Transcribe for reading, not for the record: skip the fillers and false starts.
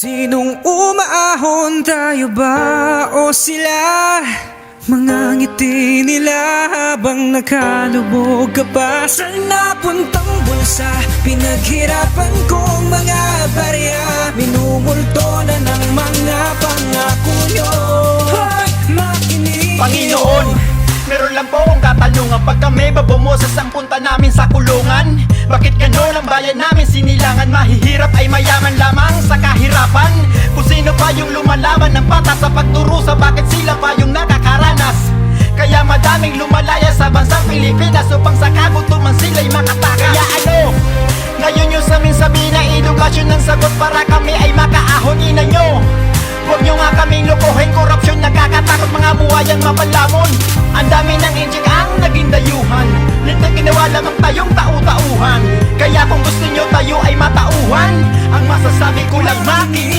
Sinong umaahon, tayo ba o sila? Mga ngiti nila habang nakalubog ka pa sa napuntang bulsa. Pinaghirapan kong mga barya, minumulto na ng mga pangako nyo. Hoy, makinig! Panginoon, meron lang po akong katanungan. Pag kami babumoses ang punta namin sa kulungan, bakit ganon ang bayan namin sinilangan? Mahihirap ay mayaman lamang sa kahirapan. Kung sino pa yung lumalaban ng patas sa pagdurusa, bakit sila pa yung nakakaranas? Kaya madaming lumalaya sa bansang Pilipinas upang sa kagutuman sila'y makatakas. Kaya ano? Ngayon yung samin sabihin na edukasyon ng sagot para kami ay makaahon. Ina nyo, huwag nyo nga kaming lokohin, korupsyon nakakatakot, mga buhayan mapalamon. Ang dami ng injik ang naging dayuhan, nito ginawa lamang tayong tau-tauhan. Kaya kung gusto nyo tayo ay matauhan, ang masasabi ko lang makinig.